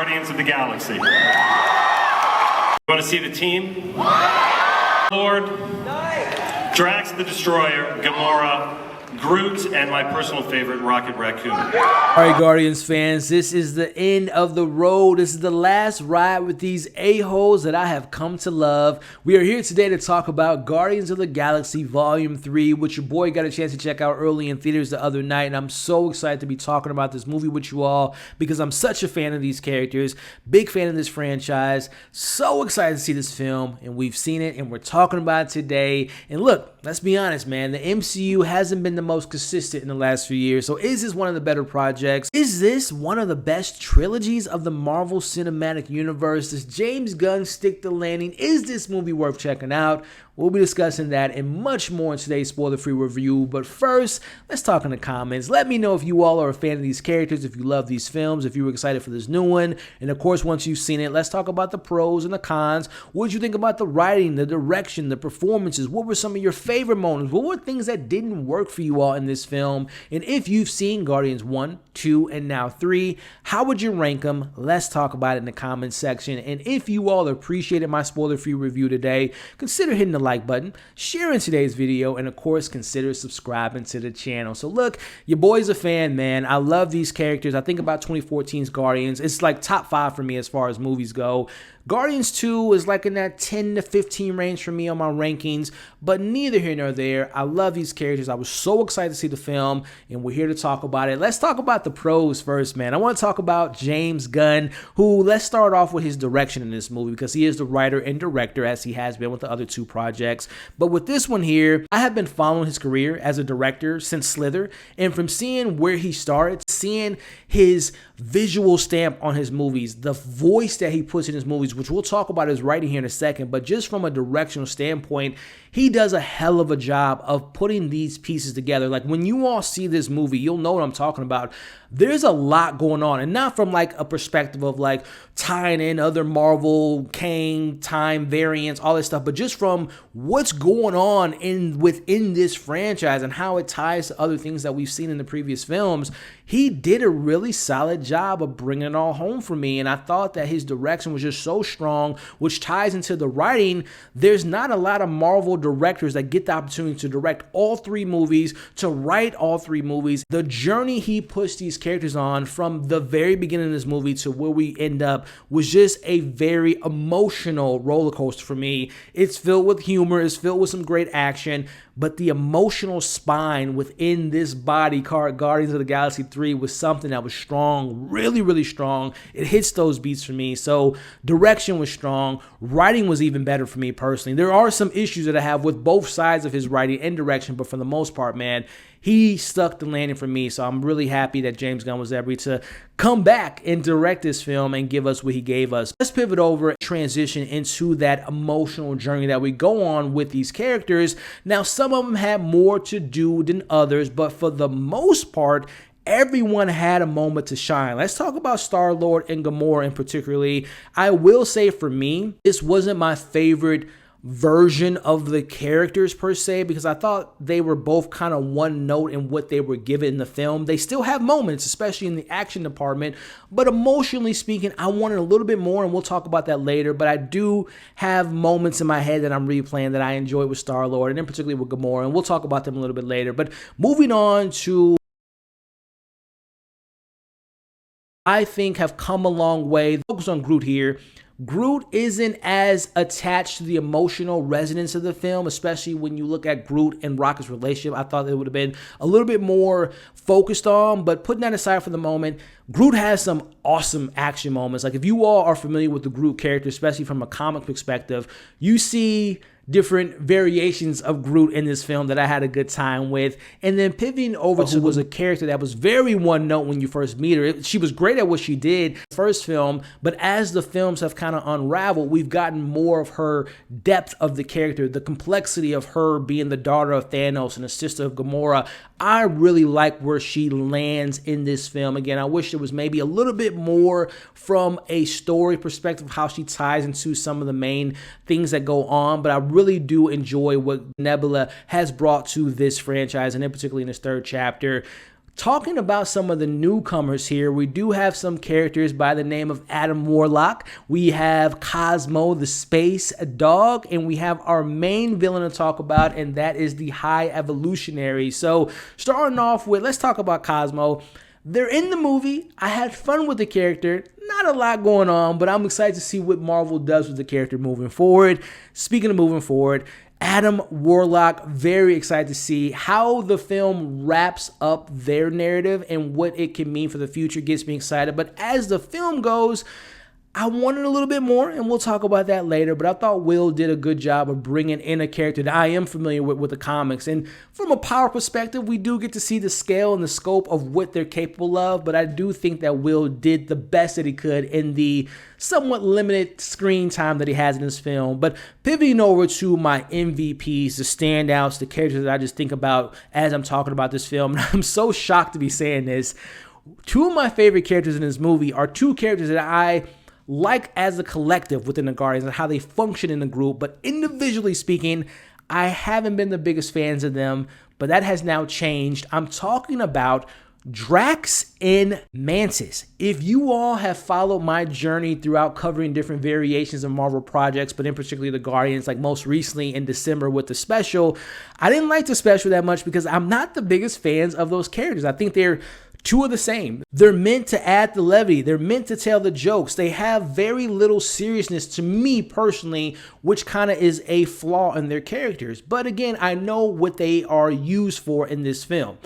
Guardians of the Galaxy. You want to see the team? Lord, Drax the Destroyer, Gamora, Groot, and my personal favorite, Rocket Raccoon. All right, Guardians fans, this is the end of the road. This is the last ride with these a-holes that I have come to love. We are here today to talk about Guardians of the Galaxy Volume 3, which your boy got a chance to check out early in theaters the other night, and I'm so excited to be talking about this movie with you all because I'm such a fan of these characters, big fan of this franchise, so excited to see this film, and we've seen it, and we're talking about it today. And look, let's be honest, man, the MCU hasn't been the most consistent in the last few years. So is this one of the better projects? Is this one of the best trilogies of the Marvel Cinematic Universe? Does James Gunn stick the landing? Is this movie worth checking out? We'll be discussing that and much more in today's spoiler-free review. But first, let's talk in the comments. Let me know if you all are a fan of these characters, if you love these films, if you were excited for this new one. And of course, once you've seen it, let's talk about the pros and the cons. What did you think about the writing, the direction, the performances? What were some of your favorite moments? What were things that didn't work for you all in this film? And if you've seen Guardians 1, 2, and now 3, how would you rank them? Let's talk about it in the comments section. And if you all appreciated my spoiler-free review today, consider hitting the like button, sharing today's video, and of course consider subscribing to the channel. So look, your boy's a fan, man. I love these characters. I think about 2014's Guardians. It's like top 5 for me as far as movies go. Guardians 2 is like in that 10 to 15 range for me on my rankings, but neither here nor there. I love these characters. I was so excited to see the film, and we're here to talk about it. Let's talk about the pros first, man. I want to talk about James Gunn, who, let's start off with his direction in this movie, because he is the writer and director, as he has been with the other 2 projects. But with this one here, I have been following his career as a director since Slither, and from seeing where he started, seeing his visual stamp on his movies, the voice that he puts in his movies, which we'll talk about his writing here in a second, but just from a directional standpoint, he does a hell of a job of putting these pieces together. Like when you all see this movie, you'll know what I'm talking about. There's a lot going on, and not from like a perspective of like tying in other Marvel, Kang, time variants, all this stuff, but just from what's going on within this franchise and how it ties to other things that we've seen in the previous films. He did a really solid job of bringing it all home for me, and I thought that his direction was just so strong, which ties into the writing. There's not a lot of Marvel directors that get the opportunity to direct all 3 movies, to write all 3 movies. The journey he puts these characters on from the very beginning of this movie to where we end up was just a very emotional roller coaster for me. It's filled with humor, it's filled with some great action, but the emotional spine within this body called Guardians of the Galaxy 3 was something that was strong, really, really strong. It hits those beats for me. So direction was strong. Writing was even better for me personally. There are some issues that I have with both sides of his writing and direction, but for the most part, man, he stuck the landing for me. So I'm really happy that James Gunn was able to come back and direct this film and give us what he gave us. Let's pivot over and transition into that emotional journey that we go on with these characters. Now, some of them had more to do than others, but for the most part, everyone had a moment to shine. Let's talk about Star-Lord and Gamora in particularly. I will say for me, this wasn't my favorite version of the characters per se, because I thought they were both kind of one note in what they were given in the film. They still have moments, especially in the action department, but emotionally speaking, I wanted a little bit more, and we'll talk about that later. But I do have moments in my head that I'm replaying that I enjoyed with Star-Lord, and in particular with Gamora, and we'll talk about them a little bit later. But moving on to, I think, have come a long way. Focus on Groot here. Groot isn't as attached to the emotional resonance of the film, especially when you look at Groot and Rocket's relationship. I thought it would have been a little bit more focused on, but putting that aside for the moment, Groot has some awesome action moments. Like if you all are familiar with the Groot character, especially from a comic perspective, you see different variations of Groot in this film that I had a good time with. And then pivoting over to was a character that was very one note when you first meet her. She was great at what she did first film, but as the films have kind of unraveled, we've gotten more of her depth of the character, the complexity of her being the daughter of Thanos and the sister of Gamora. I really like where she lands in this film. Again, I wish there was maybe a little bit more from a story perspective, how she ties into some of the main things that go on, but I really do enjoy what Nebula has brought to this franchise, and in particular in this third chapter. Talking about some of the newcomers here, we do have some characters by the name of Adam Warlock. We have Cosmo the space dog, and we have our main villain to talk about, and that is the High Evolutionary. So starting off with, let's talk about Cosmo. They're in the movie. I had fun with the character. Not a lot going on, but I'm excited to see what Marvel does with the character moving forward. Speaking of moving forward, Adam Warlock, very excited to see how the film wraps up their narrative and what it can mean for the future. Gets me excited. But as the film goes, I wanted a little bit more, and we'll talk about that later, but I thought Will did a good job of bringing in a character that I am familiar with the comics. And from a power perspective, we do get to see the scale and the scope of what they're capable of, but I do think that Will did the best that he could in the somewhat limited screen time that he has in this film. But pivoting over to my MVPs, the standouts, the characters that I just think about as I'm talking about this film, and I'm so shocked to be saying this, two of my favorite characters in this movie are two characters that I like as a collective within the Guardians and how they function in the group, but individually speaking, I haven't been the biggest fans of them, but that has now changed. I'm talking about Drax and Mantis. If you all have followed my journey throughout covering different variations of Marvel projects, but in particular the Guardians, like most recently in December with the special, I didn't like the special that much because I'm not the biggest fans of those characters. I think they're two of the same. They're meant to add the levity. They're meant to tell the jokes. They have very little seriousness to me personally, which kind of is a flaw in their characters. But again, I know what they are used for in this film.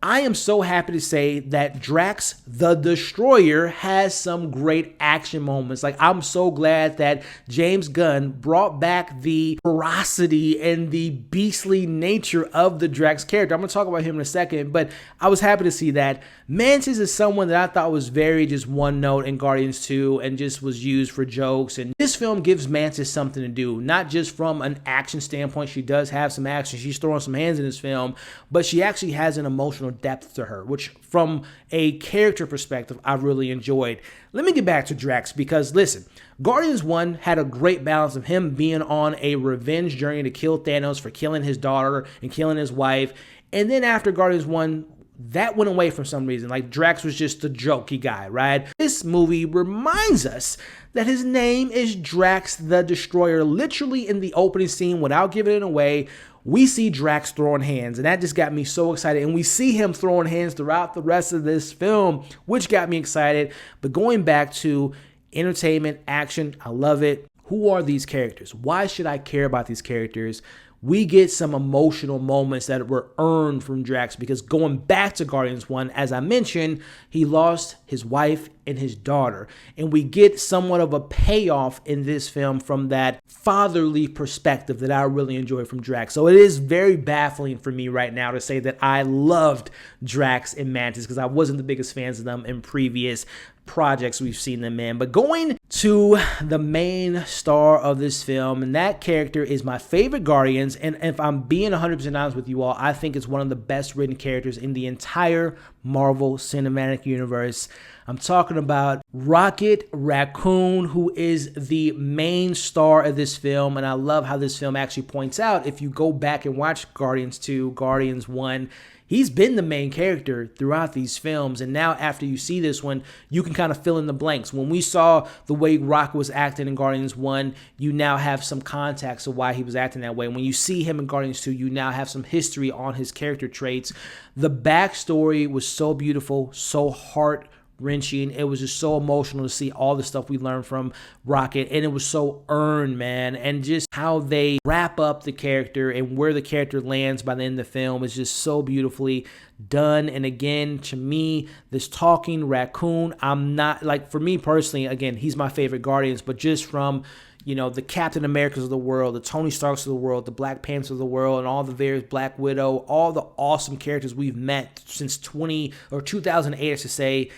I am so happy to say that Drax the Destroyer has some great action moments. Like, I'm so glad that James Gunn brought back the ferocity and the beastly nature of the Drax character. I'm going to talk about him in a second, but I was happy to see that. Mantis is someone that I thought was very just one note in Guardians 2 and just was used for jokes. And this film gives Mantis something to do, not just from an action standpoint. She does have some action. She's throwing some hands in this film, but she actually has an emotional depth to her, which from a character perspective, I really enjoyed. Let me get back to Drax because listen, Guardians 1 had a great balance of him being on a revenge journey to kill Thanos for killing his daughter and killing his wife. And then after Guardians 1, that went away for some reason. Like, Drax was just a jokey guy, right? This movie reminds us that his name is Drax the Destroyer. Literally in the opening scene, without giving it away, we see Drax throwing hands, and that just got me so excited. And we see him throwing hands throughout the rest of this film, which got me excited. But going back to entertainment, action, I love it. Who are these characters? Why should I care about these characters? We get some emotional moments that were earned from Drax because going back to Guardians 1, as I mentioned, he lost his wife and his daughter. And we get somewhat of a payoff in this film from that fatherly perspective that I really enjoy from Drax. So it is very baffling for me right now to say that I loved Drax and Mantis because I wasn't the biggest fans of them in previous projects we've seen them in. But going to the main star of this film, and that character is my favorite Guardians, and if I'm being 100% honest with you all, I think it's one of the best written characters in the entire Marvel Cinematic Universe. I'm talking about Rocket Raccoon, who is the main star of this film, and I love how this film actually points out, if you go back and watch Guardians 2, Guardians 1, he's been the main character throughout these films, and now after you see this one, you can kind of fill in the blanks. When we saw the way Rocket was acting in Guardians 1, you now have some context of why he was acting that way. When you see him in Guardians 2, you now have some history on his character traits. The backstory was so beautiful, so heart-wrenching. It was just so emotional to see all the stuff we learned from Rocket, and it was so earned, man. And just how they wrap up the character and where the character lands by the end of the film is just so beautifully done. And again, to me, this talking raccoon, I'm not, like, for me personally, again, he's my favorite Guardians, but just from, you know, the Captain Americas of the world, the Tony Starks of the world, the Black Panthers of the world, and all the various Black Widow, all the awesome characters we've met since 2008, I should say,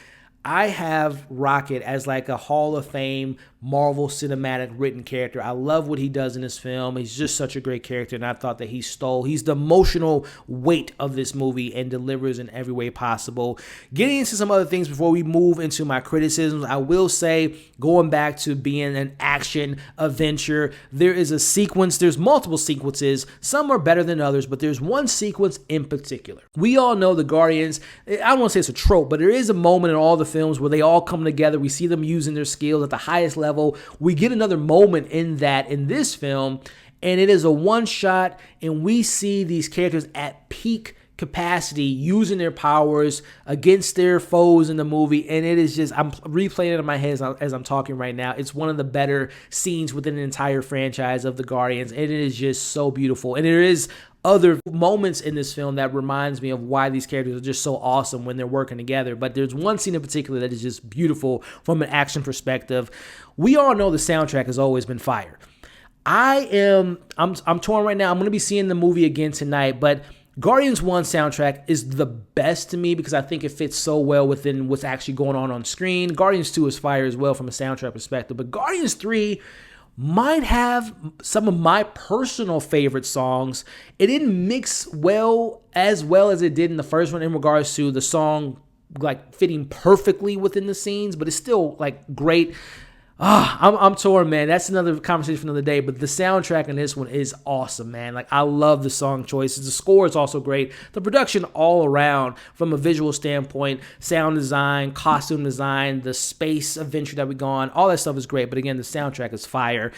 I have Rocket as like a Hall of Fame Marvel Cinematic written character. I love what he does in this film. He's just such a great character, and I thought that he's the emotional weight of this movie and delivers in every way possible. Getting into some other things before we move into my criticisms, I will say, going back to being an action adventure, there is a sequence, there's multiple sequences, some are better than others, but there's one sequence in particular. We all know the Guardians, I don't want to say it's a trope, but there is a moment in all the films where they all come together. We see them using their skills at the highest level. We get another moment in that in this film, and it is a one shot, and we see these characters at peak capacity using their powers against their foes in the movie, and it is just, I'm replaying it in my head as I'm talking right now. It's one of the better scenes within the entire franchise of the Guardians, and it is just so beautiful. And there is other moments in this film that reminds me of why these characters are just so awesome when they're working together. But there's one scene in particular that is just beautiful from an action perspective. We all know the soundtrack has always been fire. I'm torn right now. I'm going to be seeing the movie again tonight, but Guardians 1 soundtrack is the best to me because I think it fits so well within what's actually going on screen. Guardians 2 is fire as well from a soundtrack perspective, but Guardians 3 might have some of my personal favorite songs. It didn't mix well as it did in the first one in regards to the song like fitting perfectly within the scenes, but it's still like great. I'm torn, man. That's another conversation for another day, but the soundtrack in this one is awesome, man. Like, I love the song choices. The score is also great. The production all around, from a visual standpoint, sound design, costume design, the space adventure that we go on, all that stuff is great, but again, the soundtrack is fire.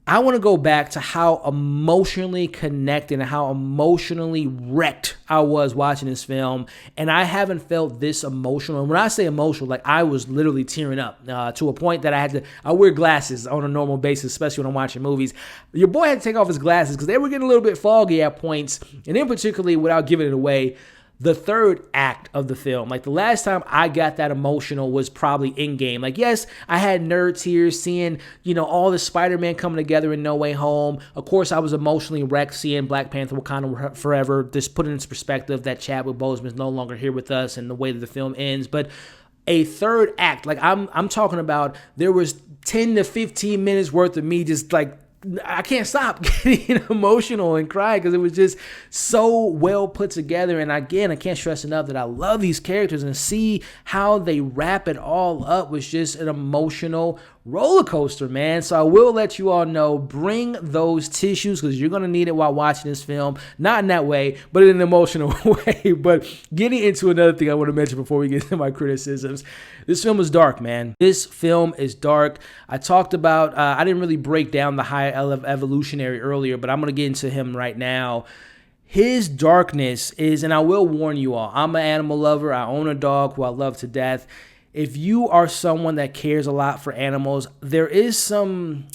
I want to go back to how emotionally connected and how emotionally wrecked I was watching this film, and I haven't felt this emotional. And when I say emotional, like I was literally tearing up to a point that I wear glasses on a normal basis, especially when I'm watching movies. Your boy had to take off his glasses because they were getting a little bit foggy at points, and in particularly, without giving it away, the third act of the film. Like, the last time I got that emotional was probably Endgame. Like, yes, I had nerd tears seeing, all the Spider-Man coming together in No Way Home. Of course, I was emotionally wrecked seeing Black Panther Wakanda Forever. Just put in its perspective that Chadwick Boseman is no longer here with us and the way that the film ends. But a third act, like I'm talking about, there was 10 to 15 minutes worth of me just like, I can't stop getting emotional and crying because it was just so well put together. And again, I can't stress enough that I love these characters, and see how they wrap it all up was just an emotional roller coaster, man. So I will let you all know, bring those tissues because you're going to need it while watching this film. Not in that way, but in an emotional way. But getting into another thing I want to mention before we get into my criticisms. This film is dark, man. This film is dark. I talked about, I didn't really break down the high evolutionary earlier, but I'm going to get into him right now. His darkness is, and I will warn you all, I'm an animal lover. I own a dog who I love to death. If you are someone that cares a lot for animals, there is some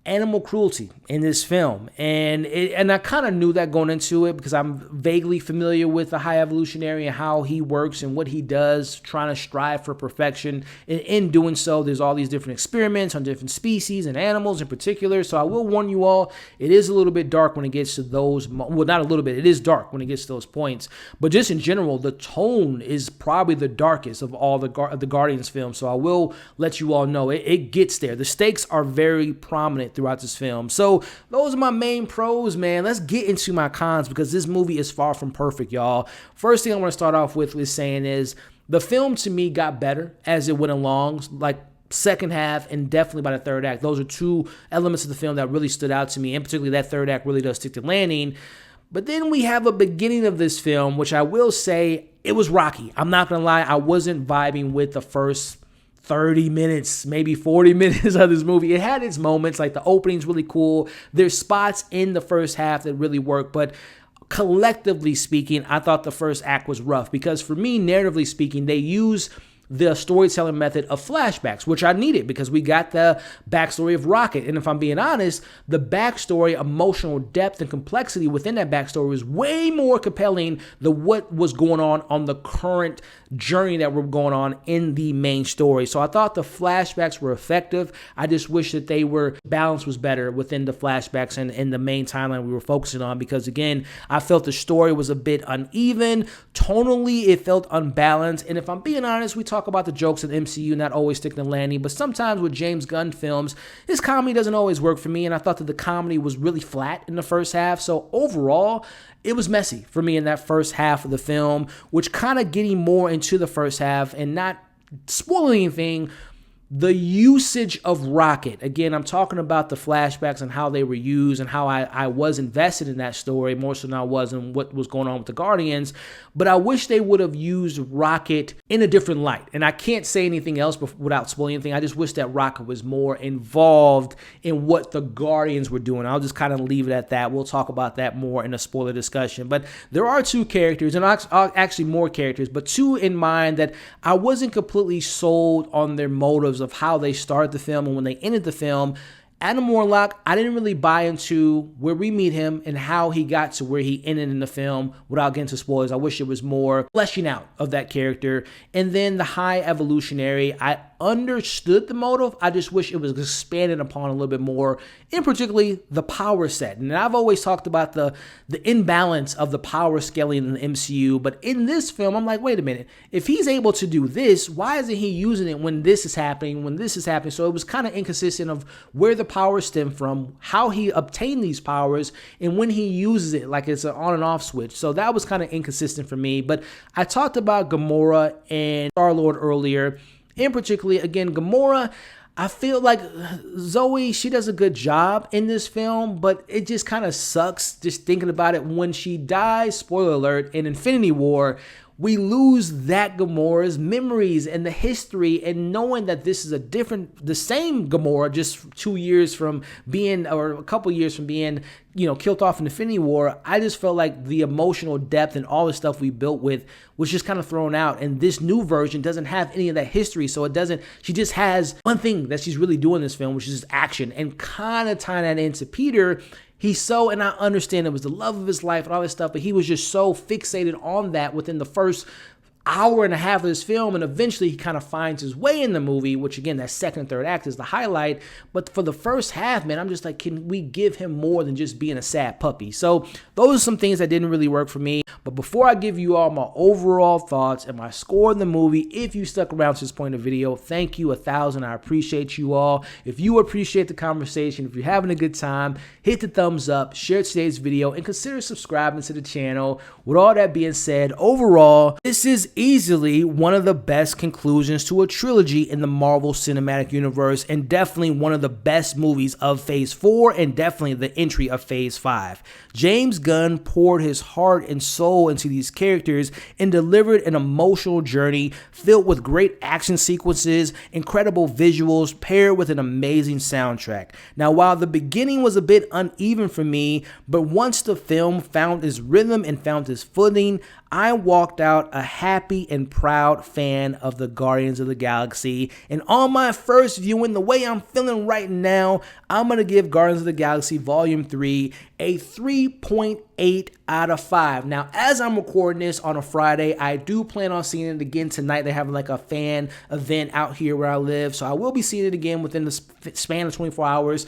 animal cruelty in this film. And I kind of knew that going into it because I'm vaguely familiar with the High Evolutionary and how he works and what he does, trying to strive for perfection. And in doing so, there's all these different experiments on different species and animals in particular. So I will warn you all, it is a little bit dark when it gets to those, well, not a little bit, it is dark when it gets to those points. But just in general, the tone is probably the darkest of all the Guardians films. So I will let you all know, it gets there. The stakes are very prominent throughout this film. So those are my main pros, man. Let's get into my cons because this movie is far from perfect, y'all. First thing I want to start off with saying is the film to me got better as it went along, like second half and definitely by the third act. Those are two elements of the film that really stood out to me, and particularly that third act really does stick to landing. But then we have a beginning of this film, which I will say, it was rocky. I'm not going to lie, I wasn't vibing with the first 30 minutes, maybe 40 minutes of this movie. It had its moments, like the opening's really cool. There's spots in the first half that really work, but collectively speaking, I thought the first act was rough because for me, narratively speaking, they use the storytelling method of flashbacks, which I needed because we got the backstory of Rocket. And if I'm being honest, the backstory, emotional depth and complexity within that backstory was way more compelling than what was going on the current journey that we're going on in the main story. So I thought the flashbacks were effective. I just wish that balance was better within the flashbacks and in the main timeline we were focusing on because, again, I felt the story was a bit uneven. Tonally, it felt unbalanced. And if I'm being honest, we talk about the jokes in the MCU not always sticking the landing, but sometimes with James Gunn films, his comedy doesn't always work for me, and I thought that the comedy was really flat in the first half. So overall, it was messy for me in that first half of the film, which kind of getting more into the first half and not spoiling anything. The usage of Rocket, again, I'm talking about the flashbacks and how they were used and how I was invested in that story more so than I was in what was going on with the Guardians. But I wish they would have used Rocket in a different light. And I can't say anything else without spoiling anything. I just wish that Rocket was more involved in what the Guardians were doing. I'll just kind of leave it at that. We'll talk about that more in a spoiler discussion. But there are two characters, and actually more characters, but two in mind that I wasn't completely sold on their motives of how they started the film and when they ended the film. Adam Warlock, I didn't really buy into where we meet him and how he got to where he ended in the film without getting to spoilers. I wish it was more fleshing out of that character. And then the High Evolutionary, I understood the motive. I just wish it was expanded upon a little bit more, in particularly the power set. And I've always talked about the imbalance of the power scaling in the MCU, but in this film, I'm like, wait a minute. If he's able to do this, why isn't he using it when this is happening, So it was kind of inconsistent of where the power stem from, how he obtained these powers, and when he uses it, like it's an on and off switch. So that was kind of inconsistent for me. But I talked about Gamora and Star-Lord earlier. In particular, again, Gamora, I feel like Zoe, she does a good job in this film, but it just kind of sucks just thinking about it. When she dies, spoiler alert, in Infinity War, we lose that Gamora's memories and the history, and knowing that this is the same Gamora, just 2 years from being, or a couple years from being, killed off in Infinity War. I just felt like the emotional depth and all the stuff we built with was just kind of thrown out. And this new version doesn't have any of that history. So she just has one thing that she's really doing in this film, which is action, and kind of tying that into Peter. And I understand it was the love of his life and all this stuff, but he was just so fixated on that within the first hour and a half of this film, and eventually he kind of finds his way in the movie, which again, that second and third act is the highlight. But for the first half, man, I'm just like, can we give him more than just being a sad puppy? So those are some things that didn't really work for me. But before I give you all my overall thoughts and my score in the movie, if you stuck around to this point of the video, thank you 1,000. I appreciate you all. If you appreciate the conversation, if you're having a good time, hit the thumbs up, share today's video, and consider subscribing to the channel. With all that being said, overall, this is easily one of the best conclusions to a trilogy in the Marvel Cinematic Universe, and definitely one of the best movies of Phase 4 and definitely the entry of Phase 5. James Gunn poured his heart and soul into these characters and delivered an emotional journey filled with great action sequences, incredible visuals, paired with an amazing soundtrack. Now, while the beginning was a bit uneven for me, but once the film found its rhythm and found its footing, I walked out a happy and proud fan of the Guardians of the Galaxy. And on my first viewing, the way I'm feeling right now, I'm going to give Guardians of the Galaxy Volume 3 a 3.8 out of 5. Now, as I'm recording this on a Friday, I do plan on seeing it again tonight. They're having like a fan event out here where I live, so I will be seeing it again within the span of 24 hours.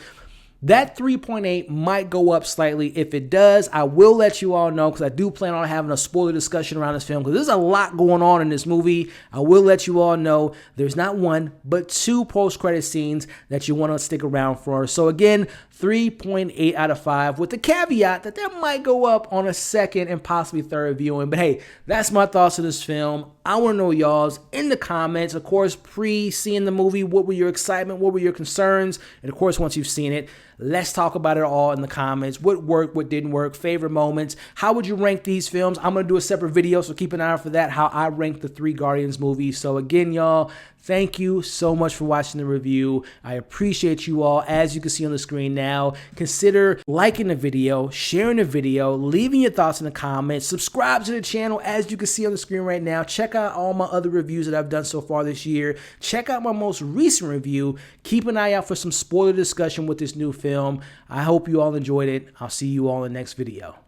That 3.8 might go up slightly. If it does, I will let you all know, because I do plan on having a spoiler discussion around this film, because there's a lot going on in this movie. I will let you all know there's not one, but 2 post-credit scenes that you want to stick around for. So again, 3.8 out of 5, with the caveat that might go up on a second and possibly third viewing. But hey, that's my thoughts of this film. I want to know y'all's in the comments. Of course, pre-seeing the movie, what were your excitement? What were your concerns? And of course, once you've seen it, let's talk about it all in the comments. What worked, what didn't work, favorite moments. How would you rank these films? I'm going to do a separate video, so keep an eye out for that, how I rank the 3 Guardians movies. So again, y'all, thank you so much for watching the review. I appreciate you all. As you can see on the screen now, consider liking the video, sharing the video, leaving your thoughts in the comments, subscribe to the channel as you can see on the screen right now. Check out all my other reviews that I've done so far this year. Check out my most recent review. Keep an eye out for some spoiler discussion with this new film. I hope you all enjoyed it. I'll see you all in the next video.